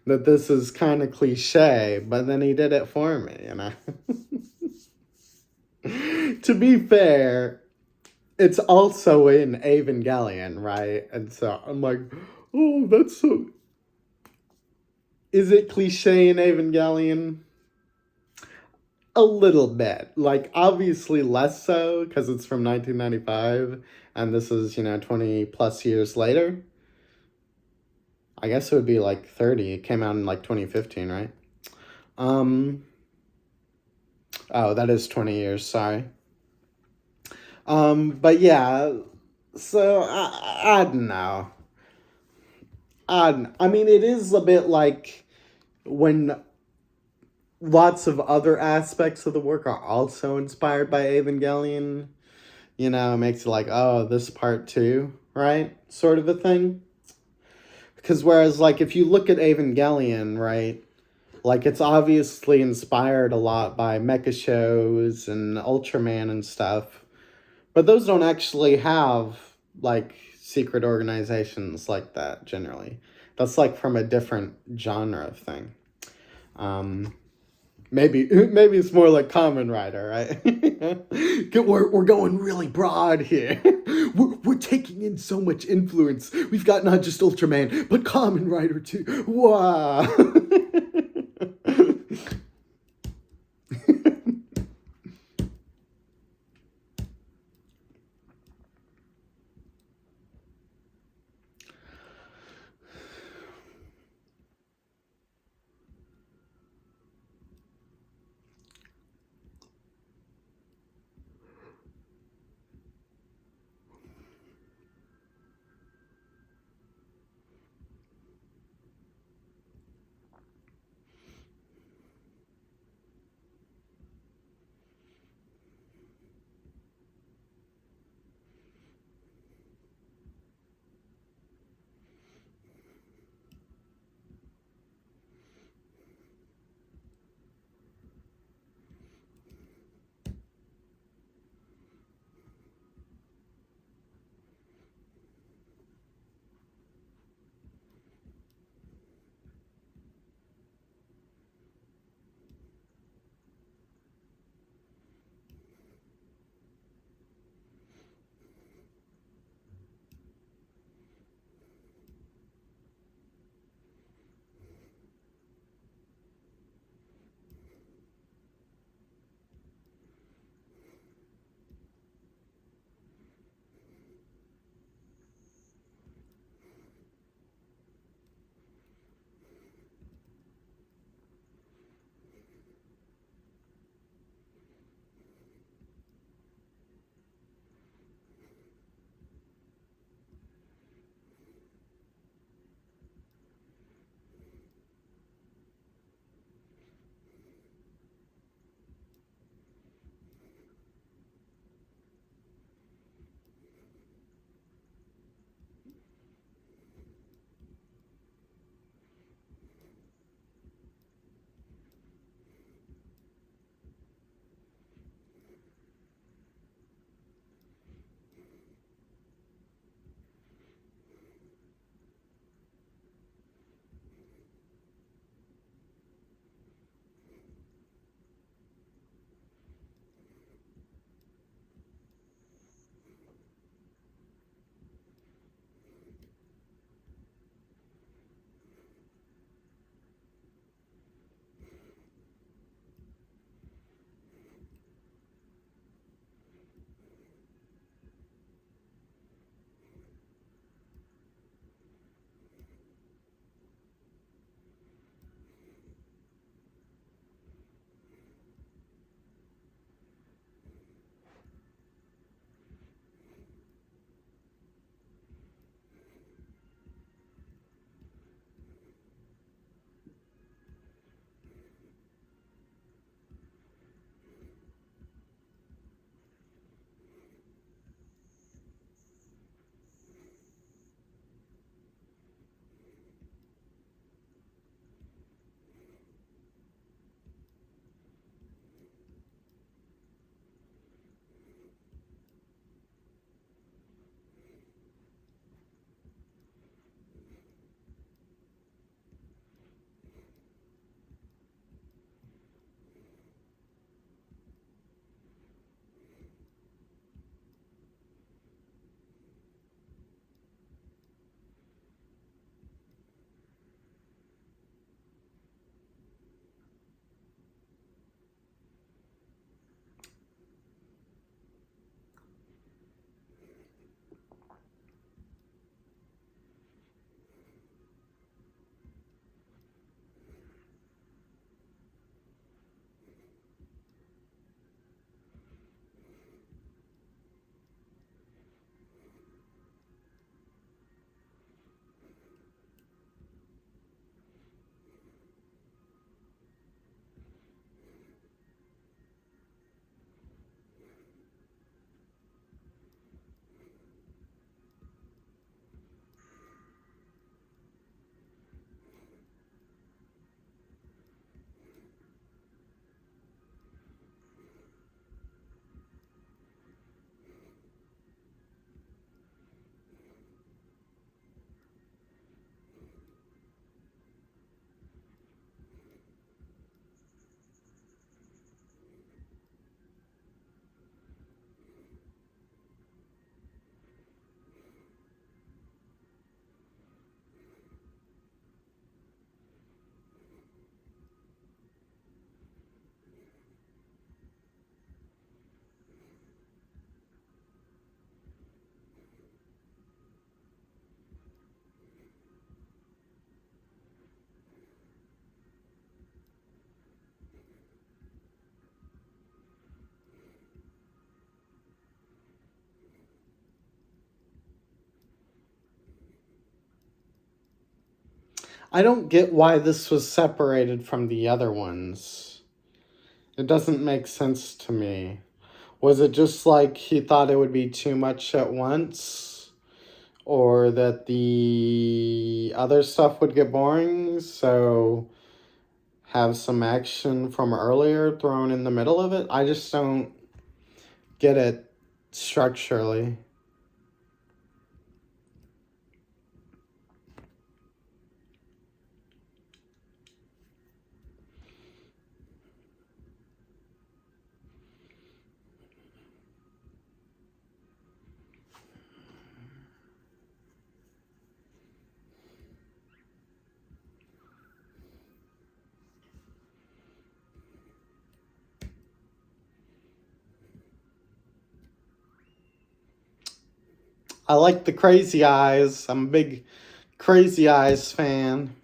that this is kind of cliche, but then he did it for me, you know? To be fair, it's also in Evangelion, right? And so I'm like, oh, that's so. Is it cliche in Evangelion? A little bit. Like, obviously less so because it's from 1995 and this is, 20 plus years later. I guess it would be like 30. It came out in like 2015, right? Um, oh, that is 20 years, sorry. But yeah, so I don't know. I mean, it is a bit like when lots of other aspects of the work are also inspired by Evangelion. It makes it like, oh, this part too, right? Sort of a thing. Because whereas, like, if you look at Evangelion, right, like, it's obviously inspired a lot by mecha shows and Ultraman and stuff. But those don't actually have, like, secret organizations like that, generally. That's, like, from a different genre of thing. Maybe it's more like Kamen Rider, right? we're going really broad here. We're taking in so much influence. We've got not just Ultraman, but Kamen Rider too. Wow. I don't get why this was separated from the other ones. It doesn't make sense to me. Was it just like he thought it would be too much at once? Or that the other stuff would get boring, so have some action from earlier thrown in the middle of it? I just don't get it structurally. I like the Crazy Eyes. I'm a big Crazy Eyes fan.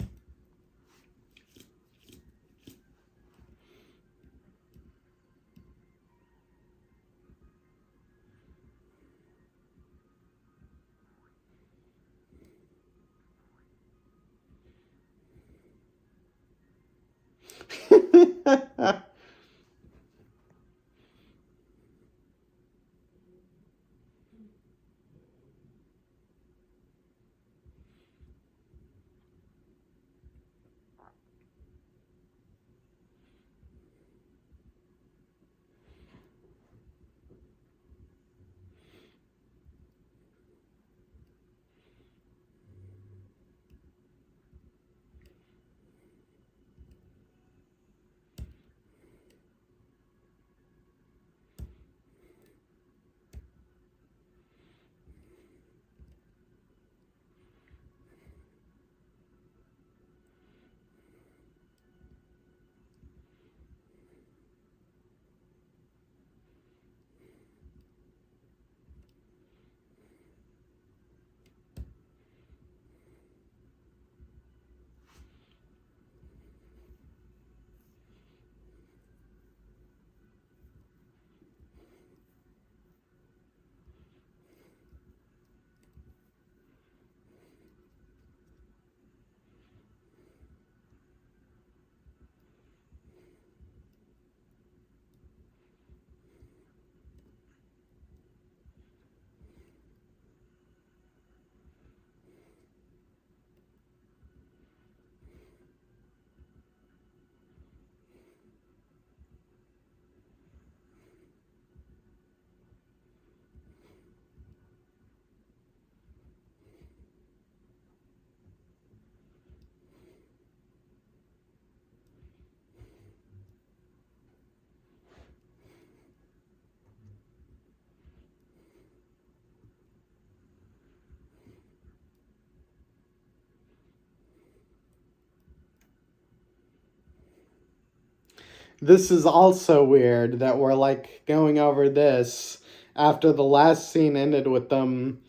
This is also weird that we're like going over this after the last scene ended with them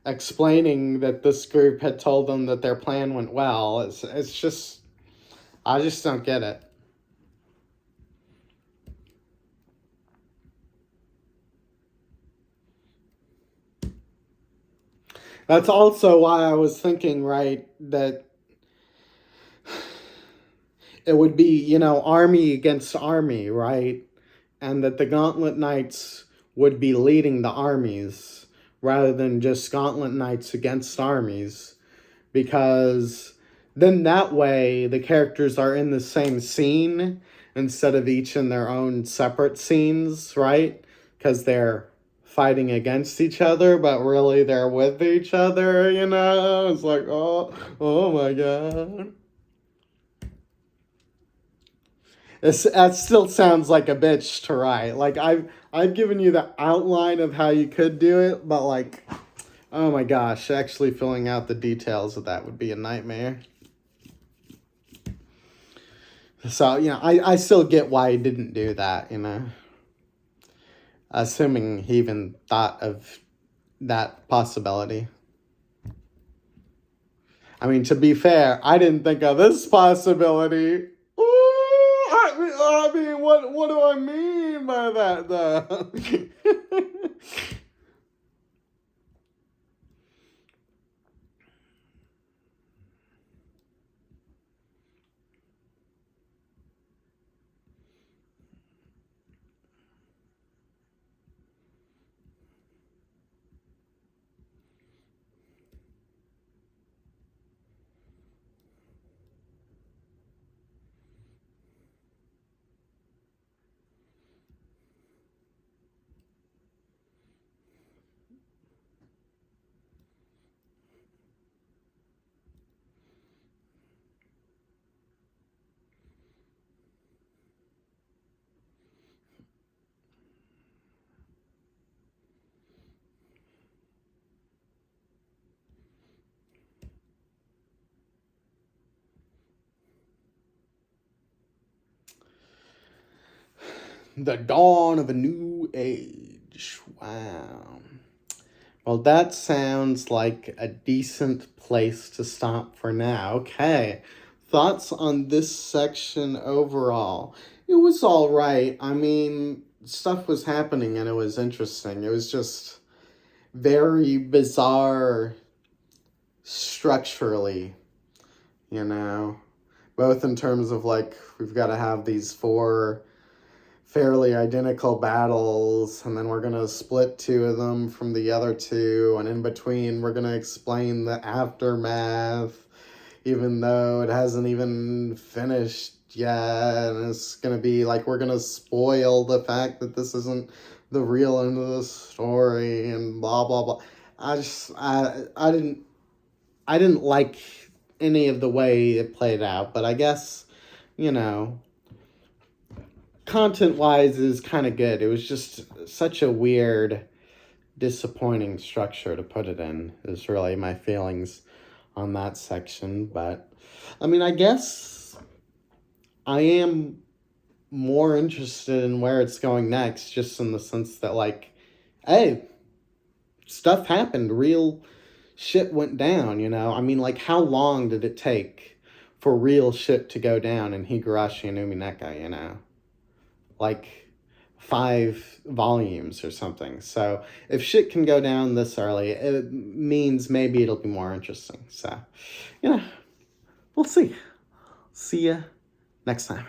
explaining that this group had told them that their plan went well. It's just, I just don't get it. That's also why I was thinking, right, that it would be, army against army, right? And that the Gauntlet Knights would be leading the armies rather than just Gauntlet Knights against armies. Because then that way the characters are in the same scene instead of each in their own separate scenes, right? Because they're fighting against each other, but really they're with each other. It's like, oh my god. That still sounds like a bitch to write. Like I've given you the outline of how you could do it, but like, oh my gosh, actually filling out the details of that would be a nightmare. So I still get why he didn't do that. Assuming he even thought of that possibility. I mean, to be fair, I didn't think of this possibility. Ooh, I mean, what do I mean by that, though? The dawn of a new age. Wow. Well, that sounds like a decent place to stop for now. Okay. Thoughts on this section overall? It was all right. I mean, stuff was happening and it was interesting. It was just very bizarre structurally, you know, both in terms of like, we've got to have these four fairly identical battles, and then we're going to split two of them from the other two, and in between we're going to explain the aftermath, even though it hasn't even finished yet, and it's going to be like we're going to spoil the fact that this isn't the real end of the story, and blah blah blah. I didn't like any of the way it played out, but I guess, you know, content-wise is kind of good. It was just such a weird, disappointing structure to put it in, is really my feelings on that section. But, I mean, I guess I am more interested in where it's going next, just in the sense that, like, hey, stuff happened. Real shit went down, you know? I mean, like, how long did it take for real shit to go down in Higurashi and Umineka, you know? Like 5 volumes or something. So if shit can go down this early, it means maybe it'll be more interesting. So, you know, we'll see. See ya next time.